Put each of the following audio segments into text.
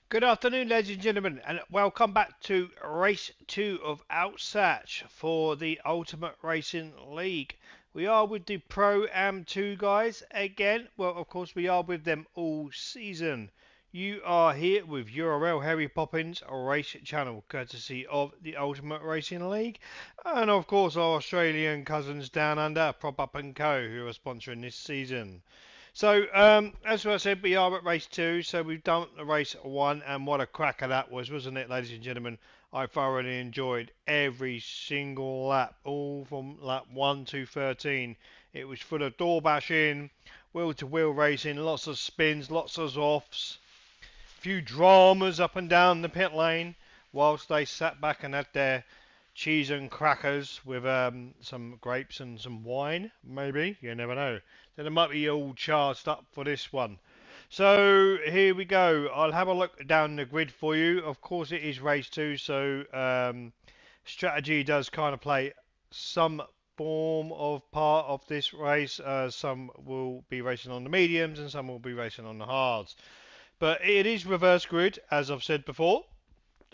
Good afternoon, ladies and gentlemen, and welcome back to Race 2 of Alsace for the Ultimate Racing League. We are with the Pro-AM2 guys again. Well, of course, we are with them all season. You are here with URL Harry Poppins Race Channel, courtesy of the Ultimate Racing League, and of course our Australian cousins down under, Prop Up and Co, who are sponsoring this season. So, as I said, we are at race 2, so we've done the race 1, and what a cracker that was, wasn't it, ladies and gentlemen? I thoroughly enjoyed every single lap, all from lap 1 to 13. It was full of door bashing, wheel-to-wheel racing, lots of spins, lots of offs, a few dramas up and down the pit lane, whilst they sat back and had their cheese and crackers with some grapes and some wine, maybe. You never know. Then it might be all charged up for this one. So here we go. I'll have a look down the grid for you. Of course, it is race 2, so strategy does kind of play some form of part of this race. Some will be racing on the mediums and some will be racing on the hards. But it is reverse grid, as I've said before.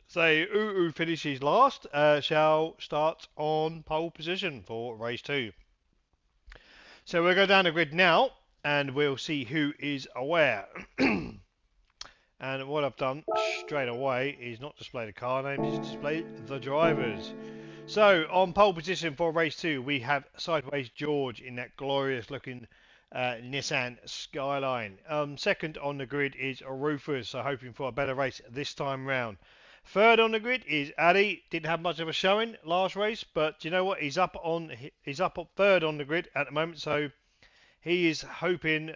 So who finishes last shall start on pole position for race 2. So we'll go down the grid now and we'll see who is aware. And what I've done straight away is not display the car names, it's display the drivers. So on pole position for race 2 we have Sideways George in that glorious looking Nissan Skyline. Second on the grid is Rufus, so hoping for a better race this time round. Third on the grid is Addy. Didn't have much of a showing last race, but you know what? He's up third on the grid at the moment, so he is hoping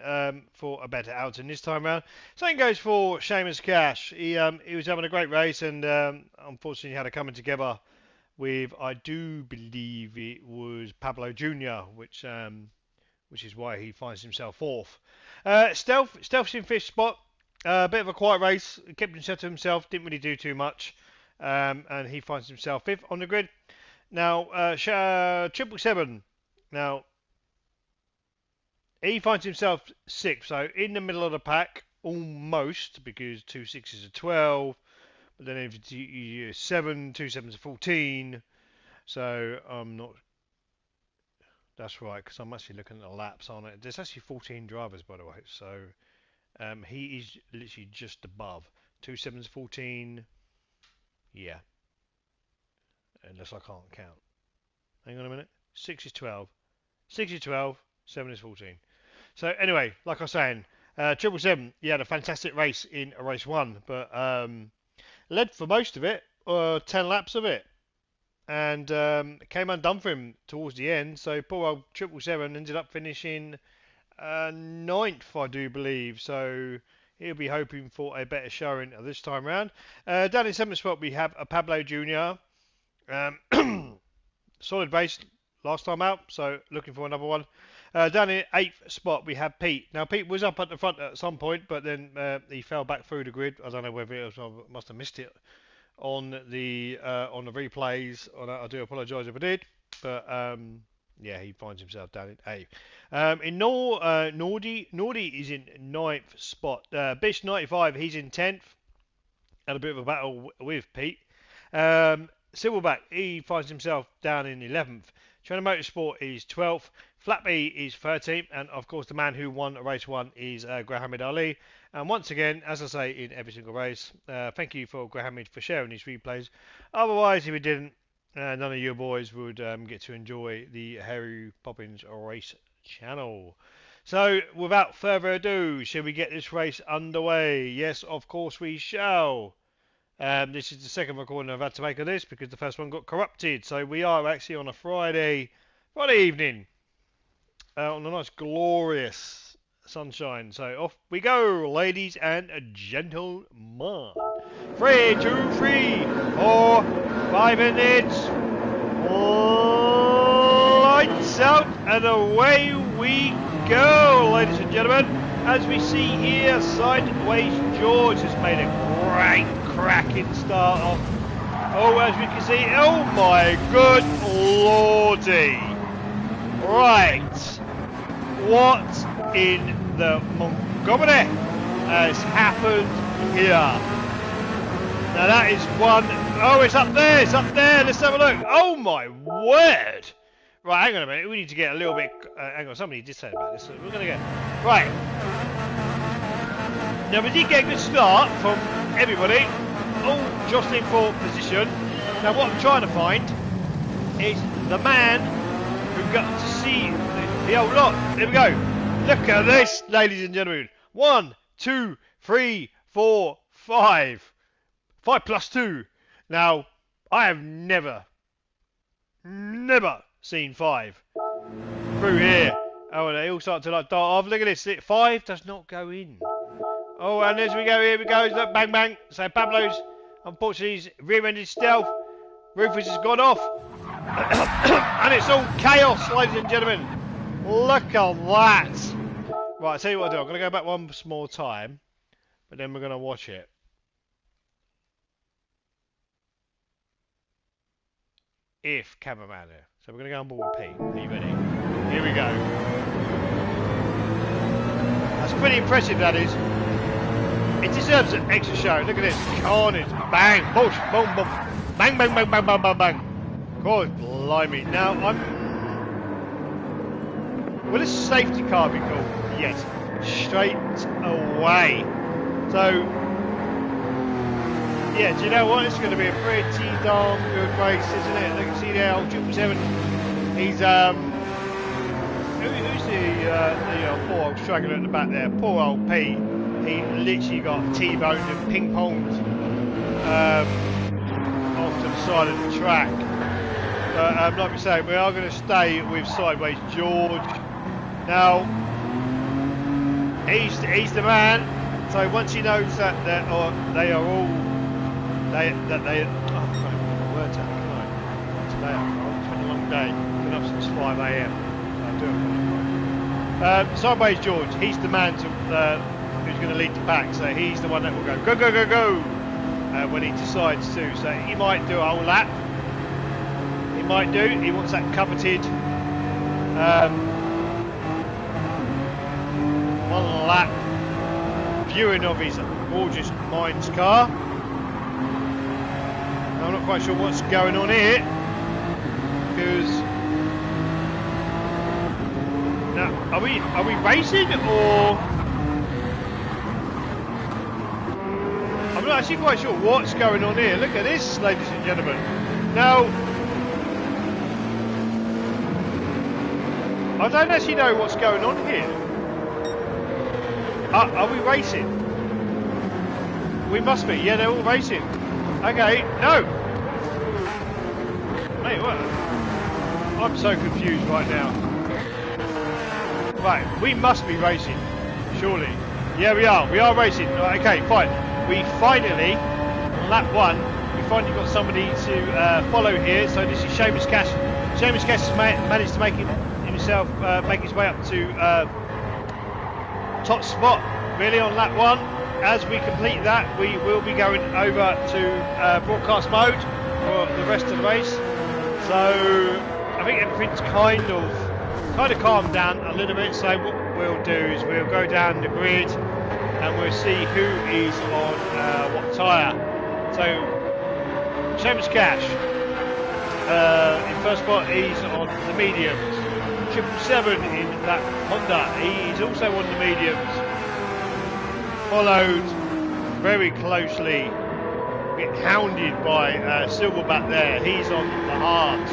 for a better outing this time round. Same goes for Seamus Cash. He was having a great race, and unfortunately had a coming together with, I do believe it was Pablo Jr., which is why he finds himself fourth. Stealth's in fifth spot. A bit of a quiet race, kept himself to himself, didn't really do too much, and he finds himself fifth on the grid. Now, 777, now, he finds himself sixth, so in the middle of the pack, almost, because 2 6s are 12, but then if you 7, 2 7s are 14, so I'm not, that's right, because I'm actually looking at the laps on it. There's actually 14 drivers, by the way, so he is literally just above. 2 7s 14. Yeah. Unless I can't count. Hang on a minute. 6 is 12. 6 is 12. 7 is 14. So anyway, like I was saying, 777, he had a fantastic race in race 1, but led for most of it, 10 laps of it. And came undone for him towards the end. So poor old 777 ended up finishing ninth, I do believe, so he'll be hoping for a better showing this time round. Down in 7th spot we have a Pablo Jr. Solid race last time out, so looking for another one. Down in 8th spot we have Pete. Now Pete was up at the front at some point, but then he fell back through the grid. I don't know whether it was, I must have missed it on the replays. I do apologise if I did, but yeah, he finds himself down in 8th. In Nordy is in 9th spot. Bish 95, he's in 10th. Had a bit of a battle with Pete. Silverback, he finds himself down in 11th. China Motorsport is 12th. Flatby is 13th. And of course, the man who won race 1 is Grahamid Ali. And once again, as I say in every single race, thank you for Grahamid for sharing these replays. Otherwise, if he didn't, none of you boys would get to enjoy the Harry Poppins Race Channel. So, without further ado, shall we get this race underway? Yes, of course we shall. This is the second recording I've had to make of this because the first one got corrupted. So we are actually on a Friday evening, on a nice glorious sunshine. So off we go, ladies and gentlemen. 3, 2, 3, 4, 5 minutes. Lights out and away we go, ladies and gentlemen. As we see here, Sideways George has made a great cracking start off. Oh, as we can see, oh my good lordy. Right. What in the Montgomery has happened here? Now that is one. Oh, it's up there. It's up there. Let's have a look. Oh my word. Right, hang on a minute. We need to get a little bit. Hang on. Somebody did say about this. So we're going to get. Right. Now we did get a good start from everybody. All jostling for position. Now what I'm trying to find is the man who got to see the old lot. There we go. Look at this, ladies and gentlemen. 1, 2, 3, 4, 5. 5 plus 2. Now, I have never seen 5 through here. Oh, and they all start to like dart off. Look at this. 5 does not go in. Oh, and as we go, here we go. Look, bang, bang. So Pablo's, unfortunately, he's rear-ended stealth. Rufus has gone off. And it's all chaos, ladies and gentlemen. Look at that. Right, I'll tell you what I'll do. I'm going to go back one more time. But then we're going to watch it. If cameraman there. So we're going to go on board with Pete. Are you ready? Here we go. That's pretty impressive, that is. It deserves an extra show. Look at this. Carnage. Bang. Push. Boom, boom. Bang, bang, bang, bang, bang, bang, bang. God, blimey. Now, will a safety car be called? Yes. Straight away. So, yeah, do you know what? It's going to be a pretty darn good race, isn't it? Look, see there, old 777. He's, who's the poor old straggler at the back there? Poor old Pete. He literally got T-boned and ping-ponged off to the side of the track. But like we say, we are going to stay with Sideways George. Now, he's the man. So once he knows that they are all oh, I can't get the words out, can I? Today it's been a long day. Been up since 5 AM. I do apologise. Sideways George, he's the man who's going to lead the pack. So he's the one that will go go go go go when he decides to. So he might do a whole lap. He might do. He wants that coveted one lap viewing of his gorgeous Mines car. I'm not quite sure what's going on here because now are we racing or I'm not actually quite sure what's going on here. Look at this, ladies and gentlemen. Now I don't actually know what's going on here. Are we racing? We must be. Yeah, they're all racing. Okay, no. Mate, what? I'm so confused right now. Right, we must be racing, surely. Yeah, we are. We are racing. Right, okay, fine. We finally, on lap 1, we finally got somebody to follow here. So this is Seamus Cash. Seamus Cash has managed to make himself make his way up to top spot really on lap 1. As we complete that, we will be going over to broadcast mode for the rest of the race. So I think everything's kind of calmed down a little bit. So what we'll do is we'll go down the grid and we'll see who is on what tyre. So Seamus Cash in first spot, he's on the mediums. 777 in that Honda, he's also on the mediums. Followed very closely, get hounded by Silverback there. He's on the hards.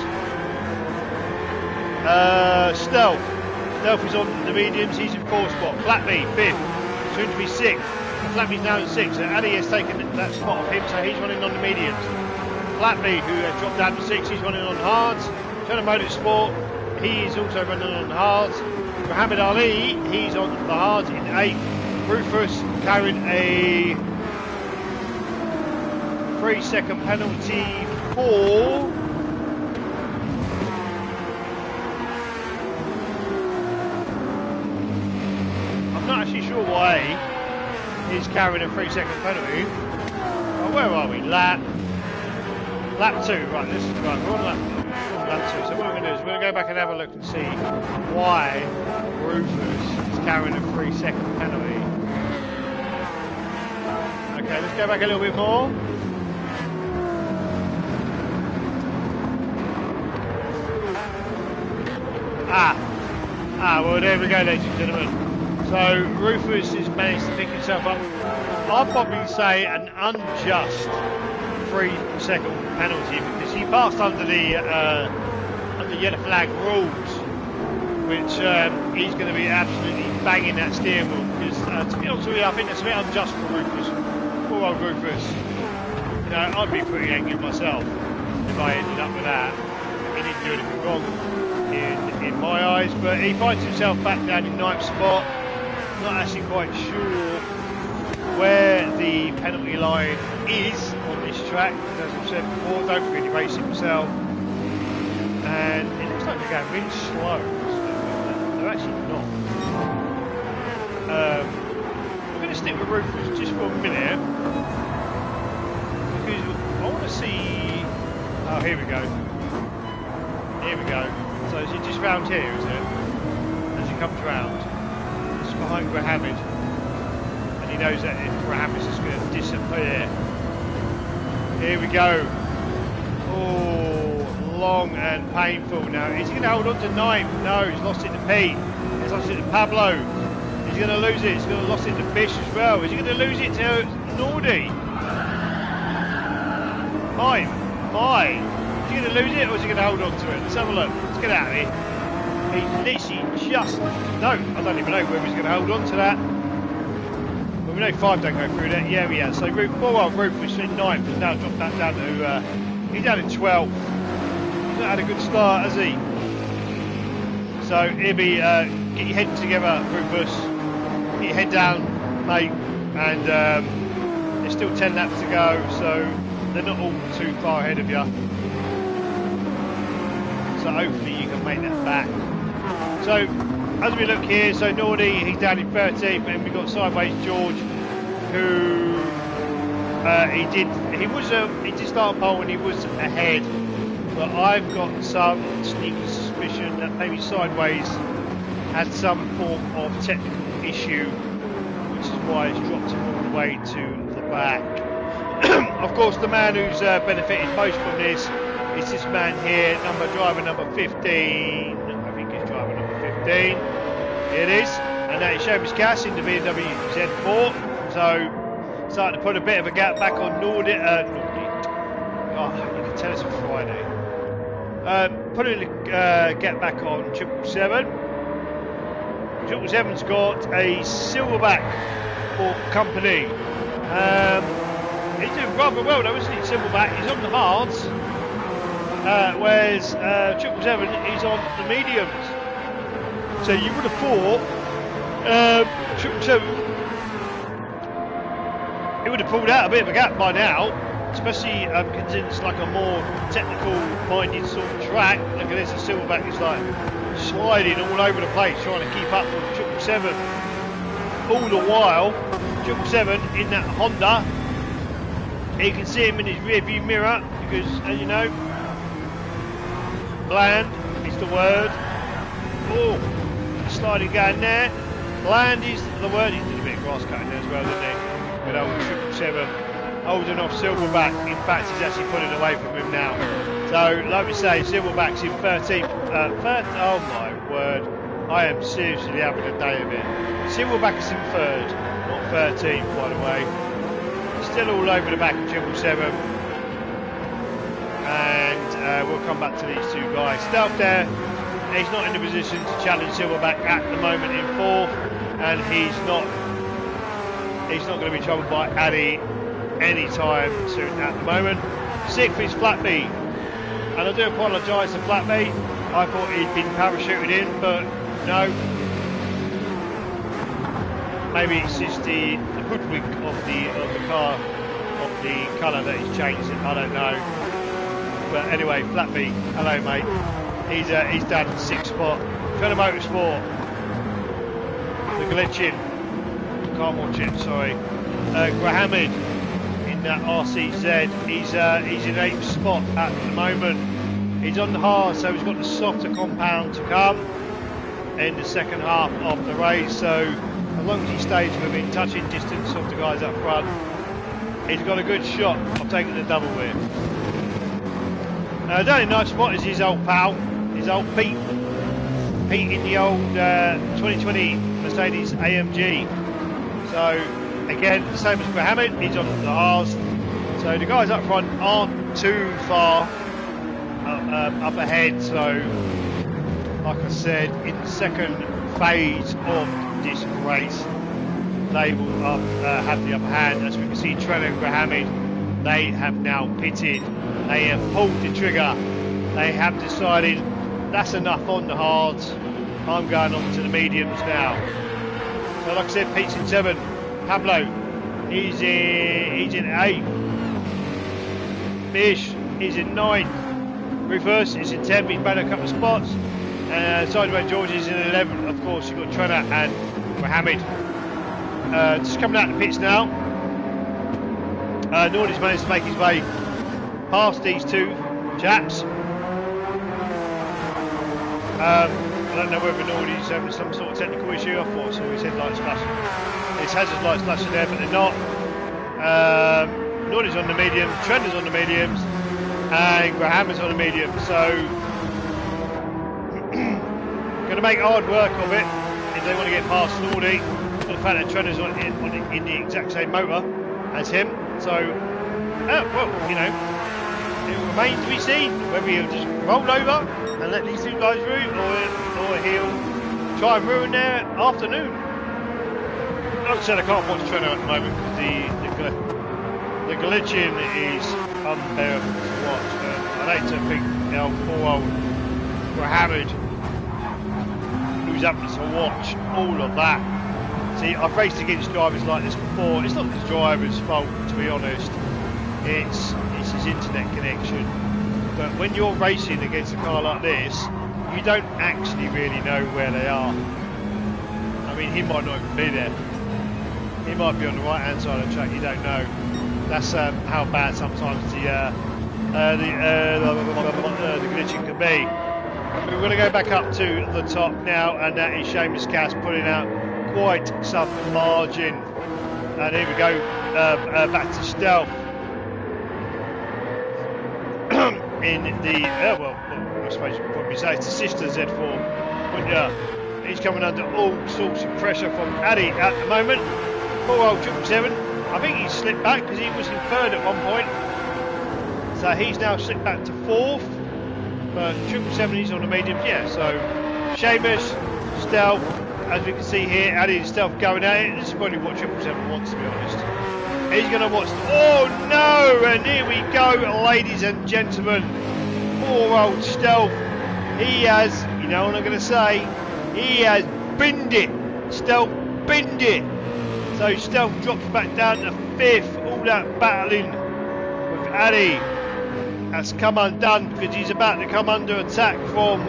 Stealth is on the mediums. He's in 4th spot. Flatley 5th, soon to be 6th. Flatley's now in 6th. So Ali has taken that spot of him, so he's running on the mediums. Flatley, who has dropped down to 6th, he's running on hards. Turner Motorsport, he is also running on hards. Muhammad Ali, he's on the hards in 8th. Rufus carrying a 3-second penalty for I'm not actually sure why he's carrying a 3-second penalty. Oh, where are we? Lap 2. Right, we're on lap 2. So what we're going to do is we're going to go back and have a look and see why Rufus is carrying a 3-second penalty. Okay, let's go back a little bit more. Well, there we go, ladies and gentlemen. So Rufus has managed to pick himself up. I'd probably say an unjust 3-second penalty because he passed under the yellow flag rules, which he's going to be absolutely banging that steering wheel. Because to be honest with you, I think that's a bit unjust for Rufus. Poor old Rufus. You know, I'd be pretty angry myself if I ended up with that. He didn't do anything wrong in my eyes, but he finds himself back down in 9th spot. Not actually quite sure where the penalty line is on this track. As I've said before, don't really race himself. And it looks like they're going really slow. They're actually not. I'm going to stick with Rufus just for a minute because I want to see. Oh, here we go. Here we go. So is it just round here, is it? As he comes round, it's behind Grahamid, and he knows that if Grahamid is going to disappear. Here we go. Oh, long and painful now. Is he going to hold on to 9th? No, he's lost it to Pete. He's lost it to Pablo. He's going to lose it. He's going to lost it to Bish as well. Is he going to lose it to Nordy? My. Is he going to lose it or is he going to hold on to it? Let's have a look. Let's get out of here. He's literally just... No, I don't even know whether he's going to hold on to that. Well, we know 5 don't go through that. Yeah, we have. So, poor old Rufus in 9th has now dropped that down to... he's down in 12th. He's not had a good start, has he? So, he'll be... get your head together, Rufus. Get your head down, mate. And there's still 10 laps to go, so... They're not all too far ahead of you. So hopefully you can make that back. So as we look here, so Nordy, he's down in 13th, and we've got Sideways George, who he did start pole and he was ahead. But I've got some sneaky suspicion that maybe Sideways had some form of technical issue, which is why it's dropped him all the way to the back. Of course, the man who's benefited most from this is this man here, driver number 15. I think it's driver number 15. Here it is, and that is Seamus Cass in the BMW Z4. So, starting to put a bit of a gap back on Nordy. Oh, you can tell it's a Friday. Putting a gap back on 777. 777's got a silverback for company. He's doing rather well though, isn't he? Silverback, he's on the hards, whereas 777 is on the mediums. So you would have thought 777 it would have pulled out a bit of a gap by now, especially considering it's like a more technical-minded sort of track. Look at this, the Silverback is like sliding all over the place, trying to keep up with 777. All the while, 777 in that Honda. You can see him in his rear view mirror because, as you know, bland is the word. Oh, sliding going there. Bland is the word. He did a bit of grass cutting there as well, didn't he? With old 777 holding off Silverback. In fact, he's actually pulling away from him now. So, like we say, Silverback's in 13th. Oh my word. I am seriously having a day of it. Silverback is in 3rd, not 13th, by the way. Still all over the back of 777, and we'll come back to these two guys. Stealth there, he's not in the position to challenge Silverback at the moment in 4th, and he's not going to be troubled by Addy anytime soon at the moment. 6th is Flatby, and I do apologise to Flatby. I thought he'd been parachuted in, but no. Maybe it's just the hoodwink of the car, of the colour that he's changed. I don't know. But anyway, Flatby, hello mate. He's down in 6th spot. Fella Motorsport. The glitching. Can't watch it. Sorry. Grahamid in that RCZ. He's in 8th spot at the moment. He's on the hard, so he's got the softer compound to come in the second half of the race. So. As long as he stays within touching distance of the guys up front, he's got a good shot of taking the double win. Down in 9th spot is his old pal, his old Pete. beating the old 2020 Mercedes AMG. So again, the same as Mohammed, he's on the Haas. So the guys up front aren't too far up ahead. So like I said, in the second phase of this race, they will have the upper hand. As we can see, Trent and Mohammed, they have now pitted. They have pulled the trigger. They have decided that's enough on the hards. I'm going on to the mediums now. So like I said, Pete's in 7. Pablo, he's in 8. Bish is in 9. Rufus is in 10. He's made a couple of spots. Sideway George is in 11. Of course, you've got Trenner and Mohammed. Just coming out of the pits now. Nordy's managed to make his way past these two chaps. I don't know whether Nordy's having some sort of technical issue. I thought I saw his headlights flashing. His hazard lights flashing there, but they're not. Nordy's on the medium, Trender's on the mediums, and Graham's on the medium. So, going to make hard work of it if they want to get past Nordy. The fact that Trender's in the exact same motor as him. So, well, you know, it remains to be seen whether he'll just roll over and let these two guys root, or he'll try and ruin their afternoon. Like I said, I can't watch Trenner at the moment because the glitching is unbearable to watch. I'd hate to think poor old Mohammed, who's having to watch all of that. See, I've raced against drivers like this before. It's not the driver's fault, to be honest. It's his internet connection. But when you're racing against a car like this, you don't actually really know where they are. I mean, he might not even be there. He might be on the right-hand side of the track. You don't know. That's how bad sometimes the glitching can be. We're going to go back up to the top now, and that is Seamus Cass putting out quite some margin. And here we go, back to Stealth. In the, well, I suppose you could probably say it's the sister Z4, wouldn't you? He's coming under all sorts of pressure from Addy at the moment. Poor old 777. I think he's slipped back because he was in 3rd at one point. So he's now slipped back to 4th. But 777 is on the mediums, yeah. So Seamus, Stealth, as we can see here, Addy and Stealth going at it. This is probably what 777 wants, to be honest. He's going to watch. Oh no! And here we go, ladies and gentlemen. Poor old Stealth. He has, you know what I'm going to say, he has binned it. Stealth binned it. So Stealth drops back down to 5th. All that battling with Addy has come undone because he's about to come under attack from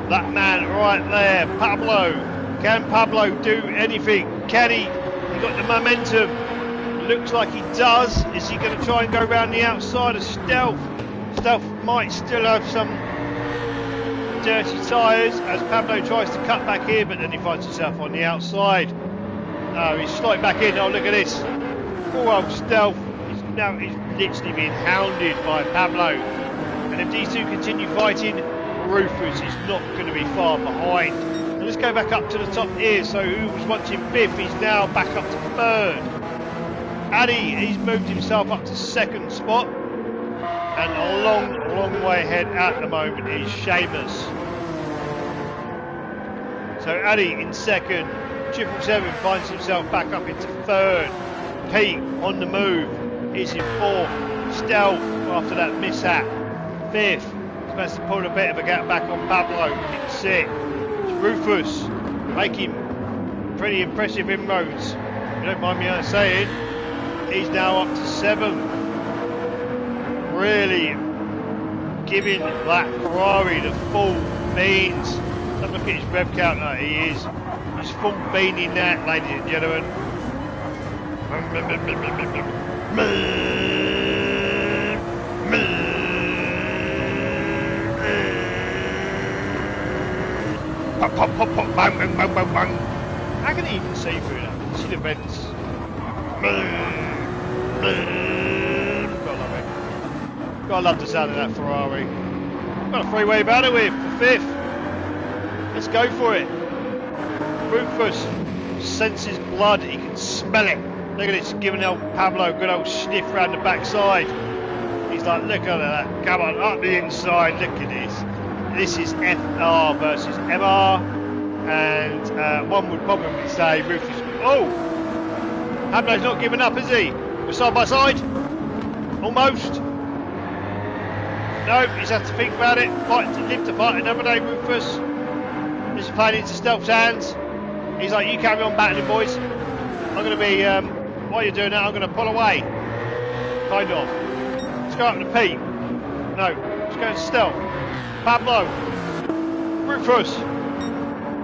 that man right there, Pablo. Can Pablo do anything? Can he? He got the momentum. Looks like he does. Is he going to try and go around the outside of Stealth? Stealth might still have some dirty tyres as Pablo tries to cut back here, but then he finds himself on the outside. Oh, he's sliding back in. Oh, look at this. Poor old Stealth. He's literally being hounded by Pablo. And if these two continue fighting, Rufus is not going to be far behind. So let's go back up to the top here. So who was once in 5th, he's now back up to 3rd. Addy, he's moved himself up to 2nd spot. And a long way ahead at the moment is Seamus. So Addy in 2nd. 777 finds himself back up into 3rd. Pete on the move is in 4th. Stealth after that mishap. 5th. He's managed to pull a bit of a gap back on Pablo in 6th. Rufus making pretty impressive inroads. You don't mind me saying. He's now up to 7th. Really giving that Ferrari the full beans. Have a look at his rev counter. He's full beaning that, ladies and gentlemen. Pop, pop, pop, pop, bang, bang, bang, bang, bang. How can he even see through that? See the vents. Gotta love the sound of that Ferrari. Got a freeway battle with for 5th. Let's go for it. Rufus senses blood, he can smell it. Look at this, giving old Pablo a good old sniff round the backside. He's like, look at that, come on, up the inside, look at this. This is FR versus MR, and one would probably say Rufus, oh! Pablo's not giving up, is he? We're side by side. Almost. No, he's had to think about it. Fight to live to fight another day, Rufus. This is playing into Stealth's hands. He's like, you carry on battling, boys. I'm going to be, while you're doing that, I'm going to pull away. Kind of. Let's go up to Pete. No, let's go to Stealth. Pablo. Rufus.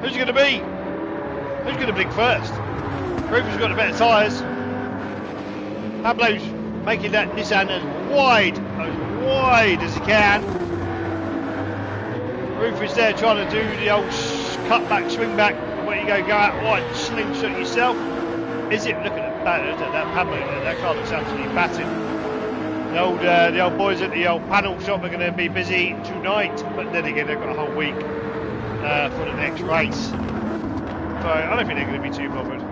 Who's it going to be? Who's going to blink first? Rufus has got the better tyres. Pablo's making that Nissan as wide as he can. Rufus there trying to do the old cut back, swing back. Where you go out wide, slingshot yourself. Is it? Look at that Pablo, that car looks absolutely battered. The old boys at the old panel shop are going to be busy tonight, but then again they've got a whole week for the next race. So I don't think they're going to be too bothered.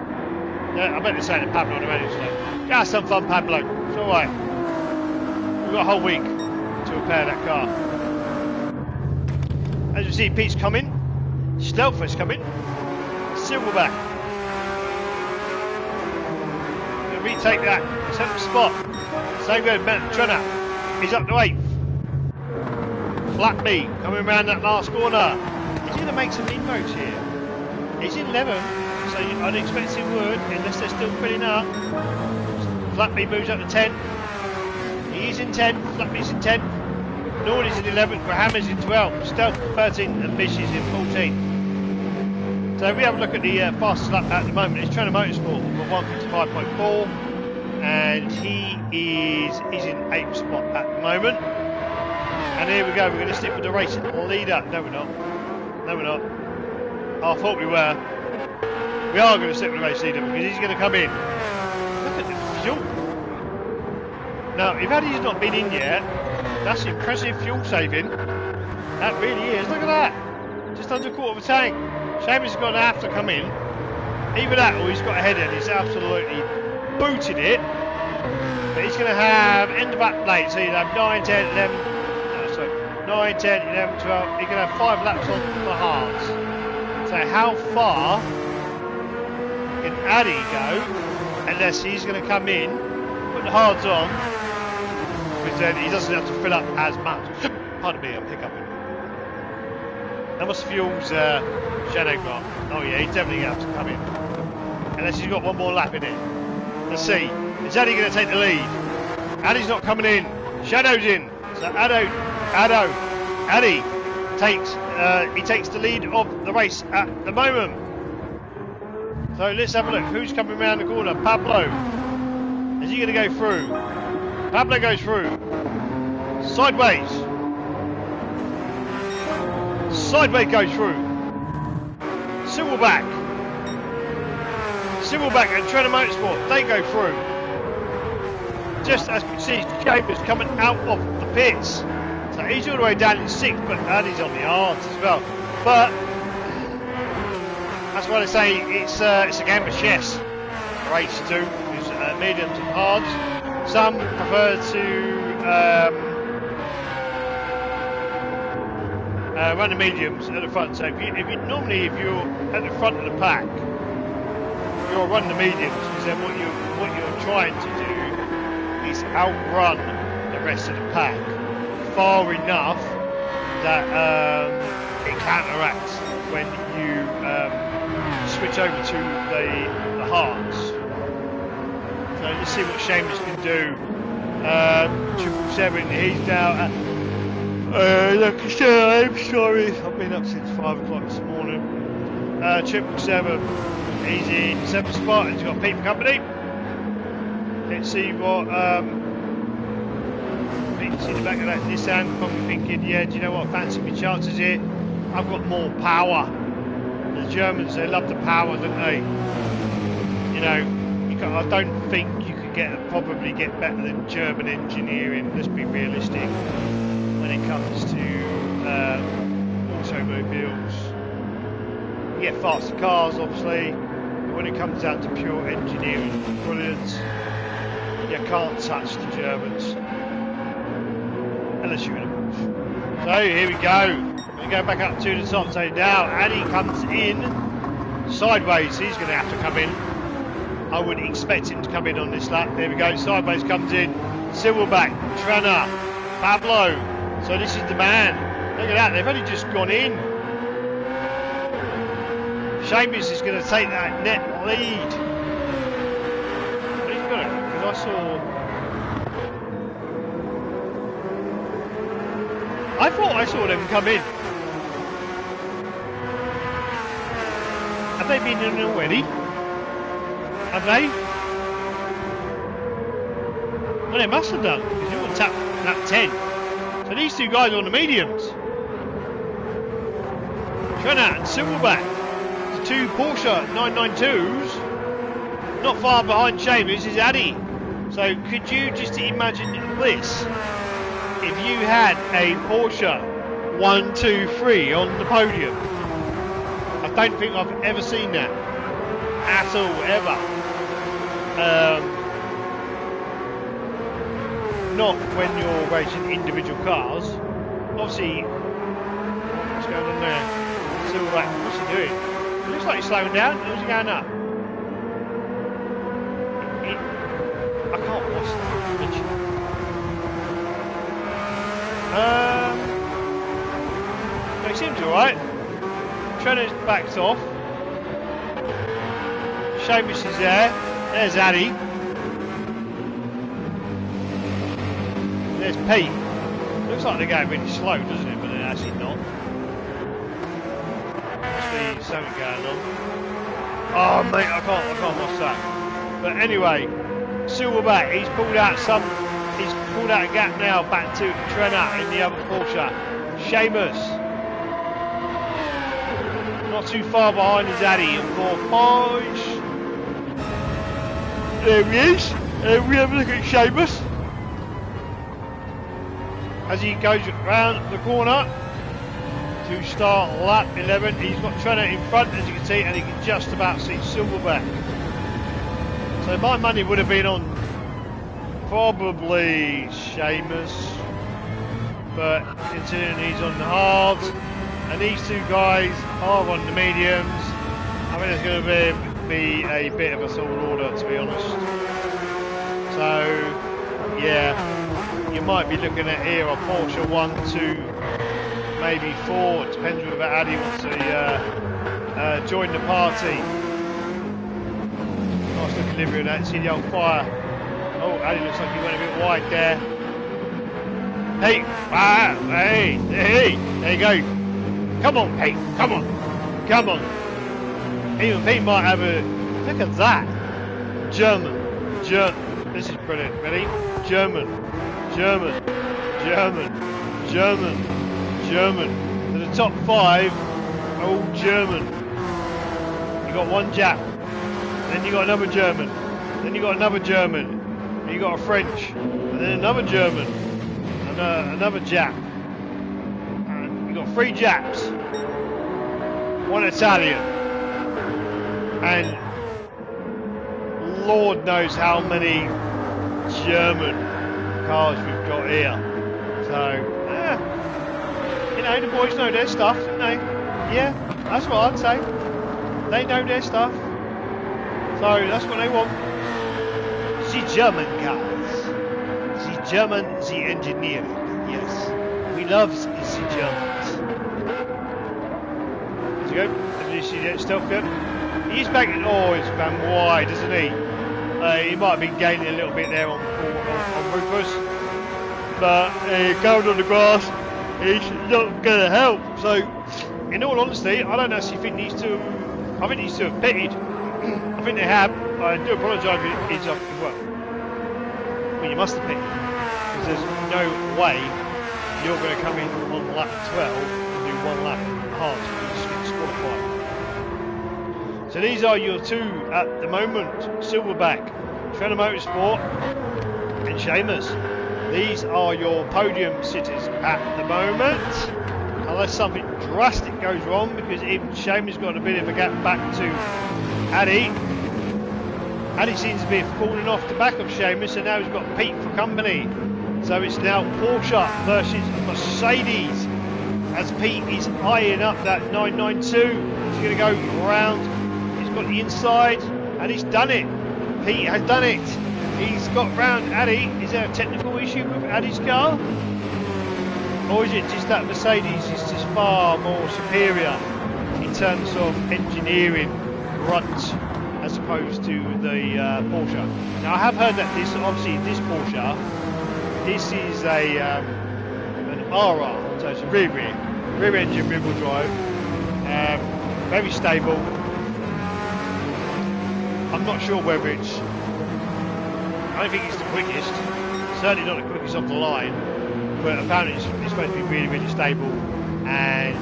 Yeah, I bet they're saying to Pablo on the radio today, yeah, have some fun, Pablo. It's alright. We've got a whole week to repair that car. As you see, Pete's coming. Stealth is coming. Silverback. Gonna retake that 7th spot. Same goes Ben Trenner. He's up to 8th. Flappy coming around that last corner. Is he going to make some inroads here? He's in 11th, so I'd expect he would, unless they're still filling up. Flappy moves up to 10th. He's in 10th. Flappy's in 10th. Nordy's in 11th. Grahammer's in 12th. Stealth 13th, and Bish is in 14th. So if we have a look at the fastest lap at the moment, it's Trenner Motorsport for 155.4, and he's in 8th spot at the moment. And here we go, we're going to stick with the race leader. No, we're not. No, we're not. Oh, I thought we were. We are going to stick with the race leader because he's going to come in. Look at the fuel. Now, if Eddie's not been in yet, that's impressive fuel saving. That really is. Look at that. Just under a quarter of a tank. Seamus is going to have to come in. Either that or he's got a head in. He's absolutely booted it. But he's going to have end of lap late. So he'll have 9, 10, 11. No, sorry. 9, 10, 11, 12. He can have 5 laps on the hards. So how far can Addy go? Unless he's going to come in, put the hards on. Because then he doesn't have to fill up as much. Pardon me, I'm hiccuping. How much fuel's Shadow got? Oh yeah, he's definitely going to have to come in. Unless he's got one more lap in it. Let's see. Is Addy going to take the lead? Addy's not coming in. Shadow's in. So Addy takes the lead of the race at the moment. So let's have a look. Who's coming around the corner? Pablo. Is he going to go through? Pablo goes through. Sideways. Sideways goes through. Silverback and Trenner Motorsport, they go through. Just as we see, Chambers coming out of the pits. So he's all the way down in 6th, but Addy's on the hards as well. But that's why they say it's a game of chess. Race 2 is mediums and hards. Some prefer to run the mediums at the front. So if you're at the front of the pack, you'll run the mediums, because then what you're trying to do is outrun the rest of the pack far enough that it counteracts when you switch over to the hards. So let's see what Seamus can do. 777, he's now at like I said, I'm sorry, I've been up since 5 o'clock this morning. 777, he's in 7th spot, and he's got people company. Let's see what Pete's in the back of that Nissan, probably thinking, yeah, do you know what, fancy my chances here. I've got more power. The Germans, they love the power, don't they? You know, I don't think you could probably get better than German engineering, let's be realistic, when it comes to automobiles. You get faster cars, obviously, but when it comes down to pure engineering brilliance, you can't touch the Germans. Unless you're in a Porsche. So here we go. We go back up to the top. So now Addy comes in sideways. He's going to have to come in. I wouldn't expect him to come in on this lap. There we go. Sideways comes in. Silverback, Trenner, Pablo. So this is the man. Look at that. They've only just gone in. Seamus is going to take that net lead. But he's got it because I thought I saw them come in. Have they been in already? Have they? Well, they must have done, because you're on lap 10. So these two guys are on the mediums. Trenner and Silverback. The two Porsche 992s. Not far behind Seamus is Addy. So could you just imagine this? If you had a Porsche 123 on the podium. I don't think I've ever seen that at all, ever. Not when you're racing individual cars. Obviously, what's going on there? Silverback, what's he doing? It looks like he's slowing down, or is he going up? I can't watch that. He seems alright. Trenner's backed off. Seamus is there. There's Addy. There's Pete. Looks like they're going really slow, doesn't it? But they're actually not. Must be something going on. Oh mate, I can't watch that. But anyway, Silverback, he's pulled out a gap now back to Trenner in the other Porsche. Seamus. Not too far behind is Addy and for Porsche. There he is. We have a look at Seamus. As he goes round the corner to start lap 11. He's got Trenner in front, as you can see, and he can just about see Silverback. So my money would have been on probably Seamus, but considering he's on the hards and these two guys are on the mediums, I think it's going to be a bit of a tall order, to be honest. So yeah, you might be looking at here a Porsche 1, 2, maybe 4. It depends whether Addy wants to join the party. Nice looking livery of that. See the old fire. Oh, Addy looks like he went a bit wide there. Hey, hey, there you go. Come on, Pete, come on. Even Pete might have a, look at that. German. This is brilliant, ready? German. To the top 5, all German. You got one Jap, then you got another German, then you got another German, then you got a French, and then another German, and another Jap. And you got 3 Japs, 1 Italian, and Lord knows how many German cars we've got here. So, you know, the boys know their stuff, don't they? Yeah, that's what I'd say. They know their stuff. So that's what they want. The German cars. The German, the engineering. Yes. We love the Germans. There you go. Did you see that stealth gun? He's back in, oh, he's gone wide, isn't he? He might have been gaining a little bit there on Rufus. But going on the grass, he's not going to help. So, in all honesty, I don't actually think these two, I think these two have pitted. I think they have. I do apologise if it's well, you must have pitted. Because there's no way you're going to come in on lap 12 and do 1 lap hard to disqualify. So these are your two at the moment. Silverback, Trenner Motorsport and Seamus. These are your podium sitters at the moment. unless something drastic goes wrong, because even Seamus got a bit of a gap back to Addy. Addy seems to be falling off the back of Seamus, and now he's got Pete for company. So it's now Porsche versus Mercedes, as Pete is eyeing up that 992. He's going to go round. He's got the inside, and he's done it. Pete has done it. He's got round Addy. Is there a technical issue with Addy's car? Or is it just that Mercedes is just far more superior in terms of engineering grunt as opposed to the Porsche? Now I have heard that this Porsche, this is an RR, so it's a rear engine, rear wheel drive, very stable. I'm not sure whether it's, I don't think it's the quickest, certainly not the quickest off the line, but apparently it's supposed to be really, really stable and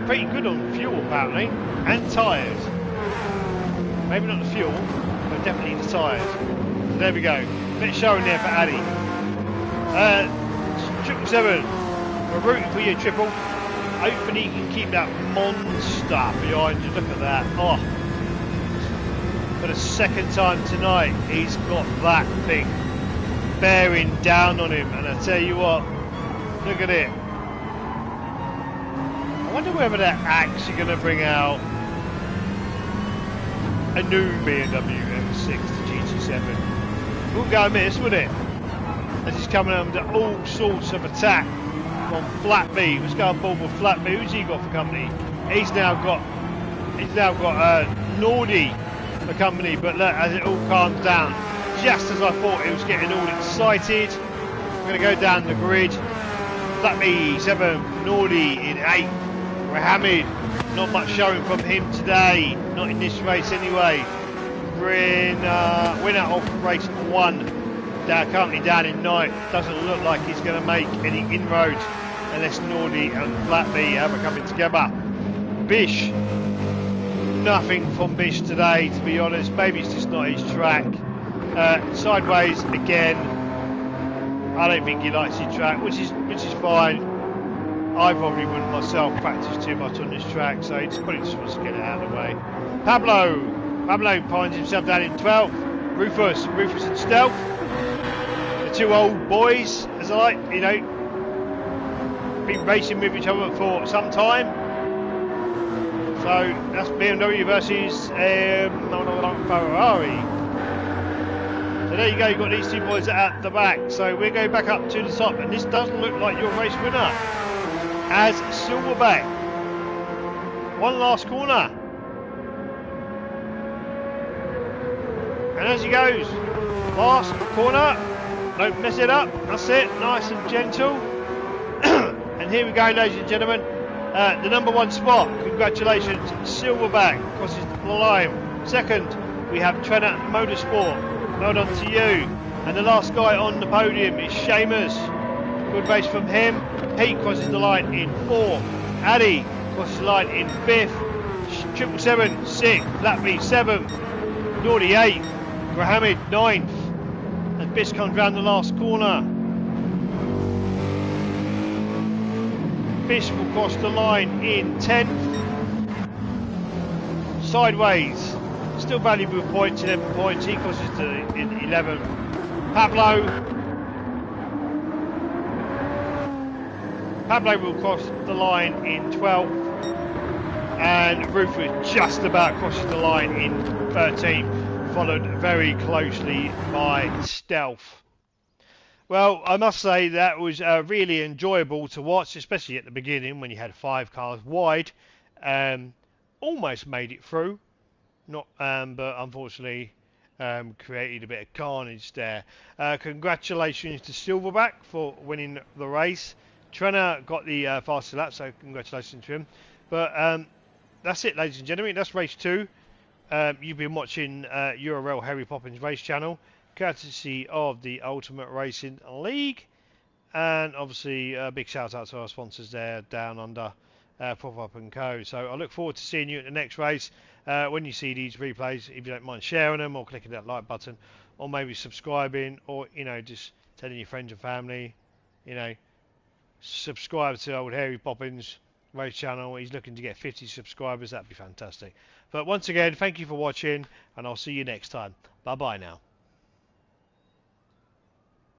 pretty good on fuel apparently, and tyres. Maybe not the fuel, but definitely the tyres. So there we go, bit showing there for Addy. 777, we're rooting for you, Triple. Hopefully you can keep that monster behind you. Look at that. Oh, for the second time tonight, he's got that thing bearing down on him, and I tell you what, look at it. I wonder whether they're actually going to bring out a new BMW M6 to GT7. Wouldn't go amiss, would it? As he's coming under all sorts of attack from Flatby. Let's go on board with Flatby. Who's he got for company? He's now got Nordy for company. But look, as it all calms down, just as I thought it was getting all excited, we're going to go down the grid. Flatby 7, Nordy in 8. Mohammed, not much showing from him today, not in this race anyway. Winner of race 1. Currently down in 9th. Doesn't look like he's going to make any inroads unless Nordy and Flatby are coming together. Bish, nothing from Bish today, to be honest. Maybe it's just not his track. Sideways again. I don't think he likes his track, which is fine. I probably wouldn't myself practice too much on this track, so he probably just wants to get it out of the way. Pablo finds himself down in 12th. Rufus and Stealth. Two old boys, as I like, you know, been racing with each other for some time. So that's BMW versus Ferrari. So there you go, you've got these two boys at the back. So we're going back up to the top, and this doesn't look like your race winner as Silverback. One last corner. And as he goes, last corner. Don't mess it up, that's it, nice and gentle. And here we go, ladies and gentlemen, the number 1 spot, congratulations, Silverback crosses the line. Second, we have Trenner Motorsport, well done to you. And the last guy on the podium is Seamus, good race from him. Pete crosses the line in 4th, Addy crosses the line in 5th, 777 6th, Flatby 7th, Nordy 8th, Mohammed 9th. As Bish comes round the last corner, Bish will cross the line in 10th. Sideways, still valuable points, 11 points. He crosses in 11th. Pablo will cross the line in 12th, and Rufus just about crosses the line in 13th. Followed very closely by Stealth. Well, I must say that was really enjoyable to watch, especially at the beginning when you had 5 cars wide. Almost made it through, not, but unfortunately created a bit of carnage there. Congratulations to Silverback for winning the race. Trenner got the faster lap, so congratulations to him. But that's it, ladies and gentlemen. That's race 2. You've been watching URL Harry Poppins Race Channel, courtesy of the Ultimate Racing League, and obviously a big shout out to our sponsors there, Down Under, Pop-Up and Co. So I look forward to seeing you at the next race. When you see these replays, if you don't mind sharing them or clicking that like button, or maybe subscribing, or, you know, just telling your friends and family, you know, subscribe to old Hairy Poppins race channel. He's looking to get 50 subscribers. That'd be fantastic. But once again, thank you for watching, and I'll see you next time. Bye bye now.